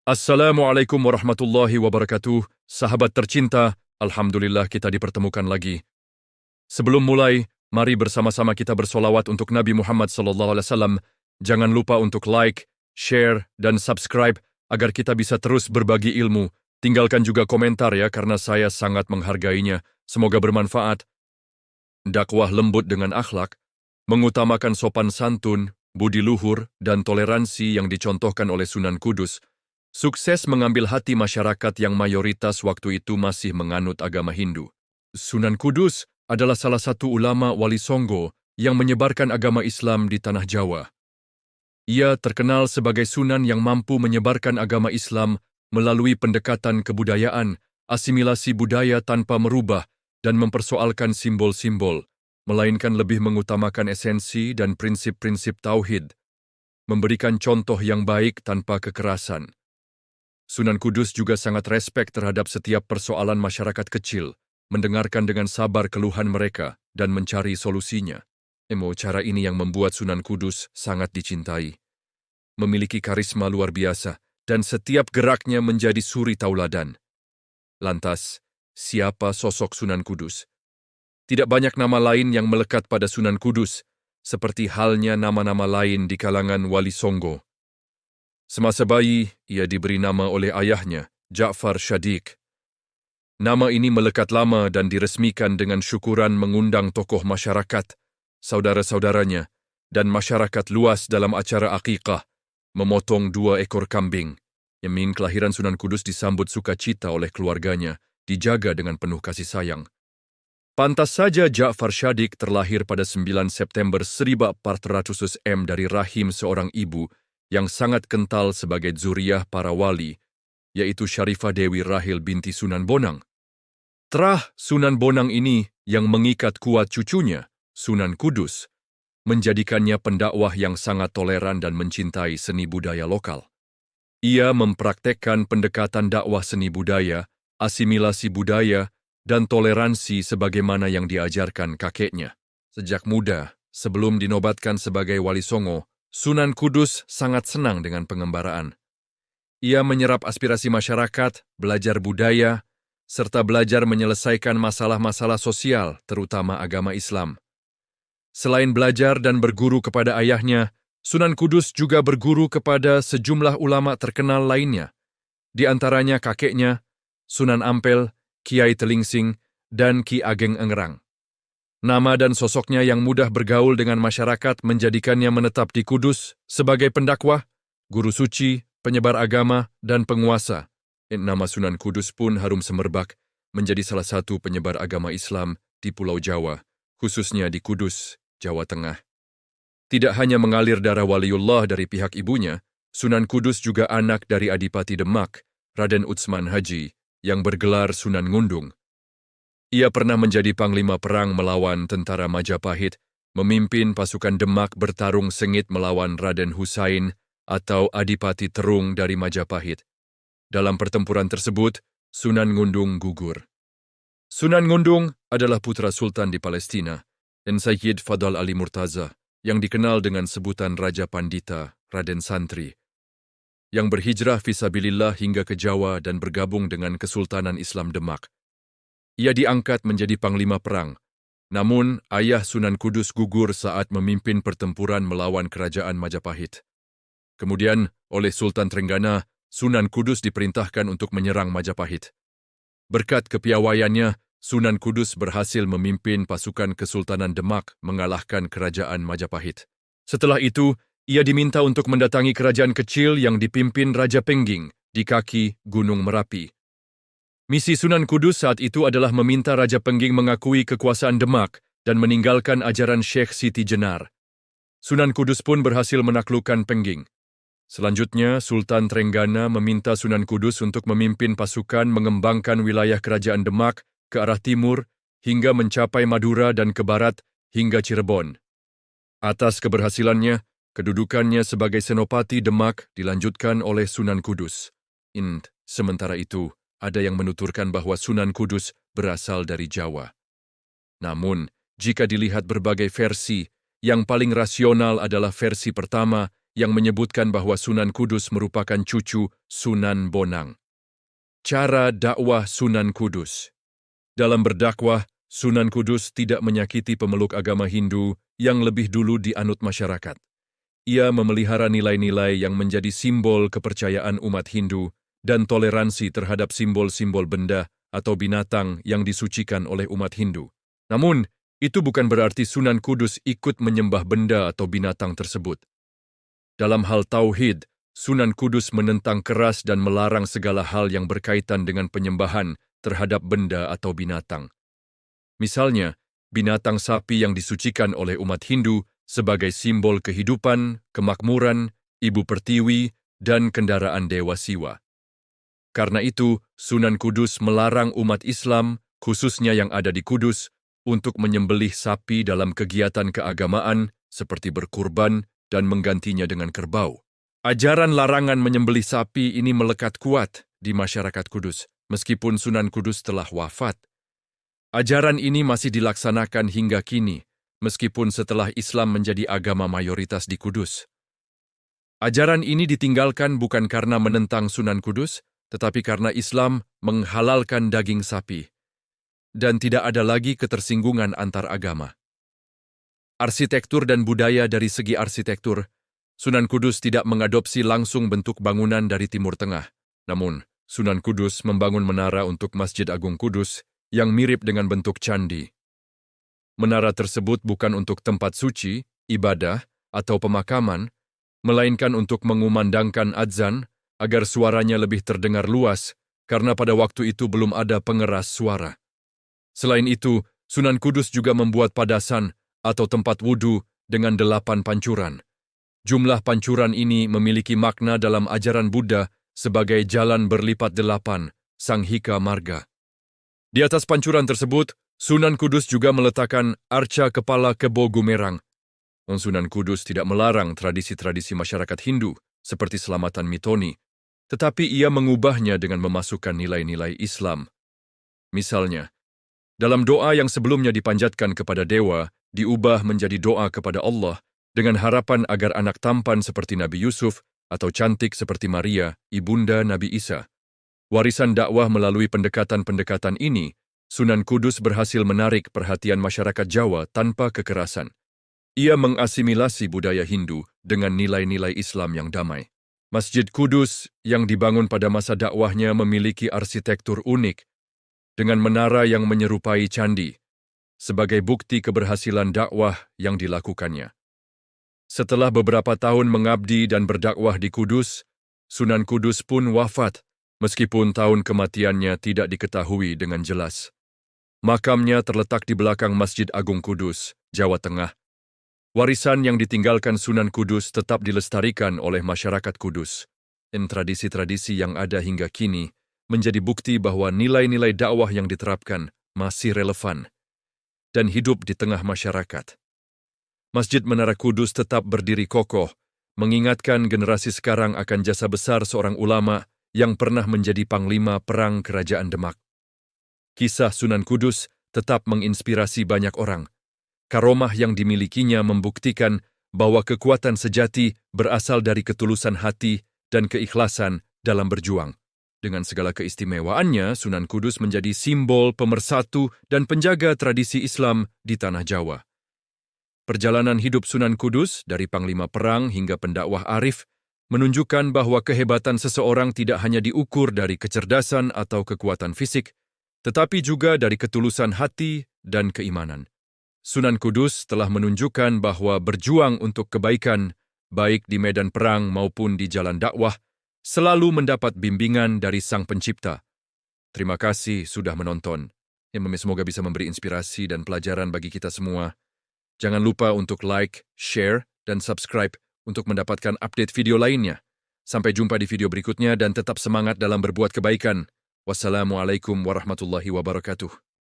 Assalamualaikum warahmatullahi wabarakatuh. Sahabat tercinta, Alhamdulillah kita dipertemukan lagi. Sebelum mulai, mari bersama-sama kita bersolawat untuk Nabi Muhammad SAW. Jangan lupa untuk like, share, dan subscribe agar kita bisa terus berbagi ilmu. Tinggalkan juga komentar ya, karena saya sangat menghargainya. Semoga bermanfaat. Dakwah lembut dengan akhlak, mengutamakan sopan santun, budi luhur, dan toleransi yang dicontohkan oleh Sunan Kudus, sukses mengambil hati masyarakat yang mayoritas waktu itu masih menganut agama Hindu. Sunan Kudus adalah salah satu ulama Wali Songo yang menyebarkan agama Islam di tanah Jawa. Ia terkenal sebagai sunan yang mampu menyebarkan agama Islam melalui pendekatan kebudayaan, asimilasi budaya tanpa merubah dan mempersoalkan simbol-simbol, melainkan lebih mengutamakan esensi dan prinsip-prinsip tauhid, memberikan contoh yang baik tanpa kekerasan. Sunan Kudus juga sangat respek terhadap setiap persoalan masyarakat kecil, mendengarkan dengan sabar keluhan mereka, dan mencari solusinya. Cara ini yang membuat Sunan Kudus sangat dicintai. Memiliki karisma luar biasa, dan setiap geraknya menjadi suri tauladan. Lantas, siapa sosok Sunan Kudus? Tidak banyak nama lain yang melekat pada Sunan Kudus, seperti halnya nama-nama lain di kalangan Wali Songo. Semasa bayi, ia diberi nama oleh ayahnya, Ja'far Shadiq. Nama ini melekat lama dan diresmikan dengan syukuran mengundang tokoh masyarakat, saudara-saudaranya, dan masyarakat luas dalam acara akikah, memotong 2 ekor kambing. Yamin kelahiran Sunan Kudus disambut sukacita oleh keluarganya, dijaga dengan penuh kasih sayang. Pantas saja Ja'far Shadiq terlahir pada 9 September 1400 dari rahim seorang ibu yang sangat kental sebagai zuriyah para wali, yaitu Syarifah Dewi Rahil binti Sunan Bonang. Terah Sunan Bonang ini yang mengikat kuat cucunya, Sunan Kudus, menjadikannya pendakwah yang sangat toleran dan mencintai seni budaya lokal. Ia mempraktekkan pendekatan dakwah seni budaya, asimilasi budaya, dan toleransi sebagaimana yang diajarkan kakeknya. Sejak muda, sebelum dinobatkan sebagai Wali Songo, Sunan Kudus sangat senang dengan pengembaraan. Ia menyerap aspirasi masyarakat, belajar budaya, serta belajar menyelesaikan masalah-masalah sosial, terutama agama Islam. Selain belajar dan berguru kepada ayahnya, Sunan Kudus juga berguru kepada sejumlah ulama terkenal lainnya, di antaranya kakeknya, Sunan Ampel, Kiai Telingsing, dan Ki Ageng Engerang. Nama dan sosoknya yang mudah bergaul dengan masyarakat menjadikannya menetap di Kudus sebagai pendakwah, guru suci, penyebar agama, dan penguasa. Nama Sunan Kudus pun harum semerbak menjadi salah satu penyebar agama Islam di Pulau Jawa, khususnya di Kudus, Jawa Tengah. Tidak hanya mengalir darah waliullah dari pihak ibunya, Sunan Kudus juga anak dari Adipati Demak, Raden Utsman Haji, yang bergelar Sunan Ngundung. Ia pernah menjadi panglima perang melawan tentara Majapahit, memimpin pasukan Demak bertarung sengit melawan Raden Husain atau Adipati Terung dari Majapahit. Dalam pertempuran tersebut, Sunan Ngundung gugur. Sunan Ngundung adalah putra sultan di Palestina, dan Sayyid Fadal Ali Murtaza, yang dikenal dengan sebutan Raja Pandita, Raden Santri, yang berhijrah fisabilillah hingga ke Jawa dan bergabung dengan Kesultanan Islam Demak. Ia diangkat menjadi panglima perang, namun ayah Sunan Kudus gugur saat memimpin pertempuran melawan kerajaan Majapahit. Kemudian, oleh Sultan Trenggana, Sunan Kudus diperintahkan untuk menyerang Majapahit. Berkat kepiawaiannya, Sunan Kudus berhasil memimpin pasukan Kesultanan Demak mengalahkan kerajaan Majapahit. Setelah itu, ia diminta untuk mendatangi kerajaan kecil yang dipimpin Raja Pengging di kaki Gunung Merapi. Misi Sunan Kudus saat itu adalah meminta Raja Pengging mengakui kekuasaan Demak dan meninggalkan ajaran Syekh Siti Jenar. Sunan Kudus pun berhasil menaklukkan Pengging. Selanjutnya, Sultan Trenggana meminta Sunan Kudus untuk memimpin pasukan mengembangkan wilayah kerajaan Demak ke arah timur hingga mencapai Madura dan ke barat hingga Cirebon. Atas keberhasilannya, kedudukannya sebagai Senopati Demak dilanjutkan oleh Sunan Kudus. Sementara itu, ada yang menuturkan bahwa Sunan Kudus berasal dari Jawa. Namun, jika dilihat berbagai versi, yang paling rasional adalah versi pertama yang menyebutkan bahwa Sunan Kudus merupakan cucu Sunan Bonang. Cara dakwah Sunan Kudus. Dalam berdakwah, Sunan Kudus tidak menyakiti pemeluk agama Hindu yang lebih dulu dianut masyarakat. Ia memelihara nilai-nilai yang menjadi simbol kepercayaan umat Hindu dan toleransi terhadap simbol-simbol benda atau binatang yang disucikan oleh umat Hindu. Namun, itu bukan berarti Sunan Kudus ikut menyembah benda atau binatang tersebut. Dalam hal tauhid, Sunan Kudus menentang keras dan melarang segala hal yang berkaitan dengan penyembahan terhadap benda atau binatang. Misalnya, binatang sapi yang disucikan oleh umat Hindu sebagai simbol kehidupan, kemakmuran, ibu pertiwi, dan kendaraan dewa Siwa. Karena itu, Sunan Kudus melarang umat Islam, khususnya yang ada di Kudus, untuk menyembelih sapi dalam kegiatan keagamaan seperti berkurban dan menggantinya dengan kerbau. Ajaran larangan menyembelih sapi ini melekat kuat di masyarakat Kudus, meskipun Sunan Kudus telah wafat. Ajaran ini masih dilaksanakan hingga kini, meskipun setelah Islam menjadi agama mayoritas di Kudus. Ajaran ini ditinggalkan bukan karena menentang Sunan Kudus, tetapi karena Islam menghalalkan daging sapi, dan tidak ada lagi ketersinggungan antar agama. Arsitektur dan budaya. Dari segi arsitektur, Sunan Kudus tidak mengadopsi langsung bentuk bangunan dari Timur Tengah. Namun, Sunan Kudus membangun menara untuk Masjid Agung Kudus yang mirip dengan bentuk candi. Menara tersebut bukan untuk tempat suci, ibadah, atau pemakaman, melainkan untuk mengumandangkan adzan agar suaranya lebih terdengar luas, karena pada waktu itu belum ada pengeras suara. Selain itu, Sunan Kudus juga membuat padasan atau tempat wudhu dengan 8 pancuran. Jumlah pancuran ini memiliki makna dalam ajaran Buddha sebagai jalan berlipat 8, Sanghika Marga. Di atas pancuran tersebut, Sunan Kudus juga meletakkan arca kepala kebo gumerang. Sunan Kudus tidak melarang tradisi-tradisi masyarakat Hindu seperti selamatan mitoni, tetapi ia mengubahnya dengan memasukkan nilai-nilai Islam. Misalnya, dalam doa yang sebelumnya dipanjatkan kepada dewa, diubah menjadi doa kepada Allah dengan harapan agar anak tampan seperti Nabi Yusuf atau cantik seperti Maria, ibunda Nabi Isa. Warisan dakwah melalui pendekatan-pendekatan ini, Sunan Kudus berhasil menarik perhatian masyarakat Jawa tanpa kekerasan. Ia mengasimilasi budaya Hindu dengan nilai-nilai Islam yang damai. Masjid Kudus yang dibangun pada masa dakwahnya memiliki arsitektur unik dengan menara yang menyerupai candi, sebagai bukti keberhasilan dakwah yang dilakukannya. Setelah beberapa tahun mengabdi dan berdakwah di Kudus, Sunan Kudus pun wafat, meskipun tahun kematiannya tidak diketahui dengan jelas. Makamnya terletak di belakang Masjid Agung Kudus, Jawa Tengah. Warisan yang ditinggalkan Sunan Kudus tetap dilestarikan oleh masyarakat Kudus. Dan tradisi-tradisi yang ada hingga kini menjadi bukti bahwa nilai-nilai dakwah yang diterapkan masih relevan dan hidup di tengah masyarakat. Masjid Menara Kudus tetap berdiri kokoh, mengingatkan generasi sekarang akan jasa besar seorang ulama yang pernah menjadi panglima perang Kerajaan Demak. Kisah Sunan Kudus tetap menginspirasi banyak orang. Karomah yang dimilikinya membuktikan bahwa kekuatan sejati berasal dari ketulusan hati dan keikhlasan dalam berjuang. Dengan segala keistimewaannya, Sunan Kudus menjadi simbol pemersatu dan penjaga tradisi Islam di tanah Jawa. Perjalanan hidup Sunan Kudus dari panglima perang hingga pendakwah arif menunjukkan bahwa kehebatan seseorang tidak hanya diukur dari kecerdasan atau kekuatan fisik, tetapi juga dari ketulusan hati dan keimanan. Sunan Kudus telah menunjukkan bahwa berjuang untuk kebaikan, baik di medan perang maupun di jalan dakwah, selalu mendapat bimbingan dari Sang Pencipta. Terima kasih sudah menonton. Semoga bisa memberi inspirasi dan pelajaran bagi kita semua. Jangan lupa untuk like, share, dan subscribe untuk mendapatkan update video lainnya. Sampai jumpa di video berikutnya dan tetap semangat dalam berbuat kebaikan. Wassalamualaikum warahmatullahi wabarakatuh.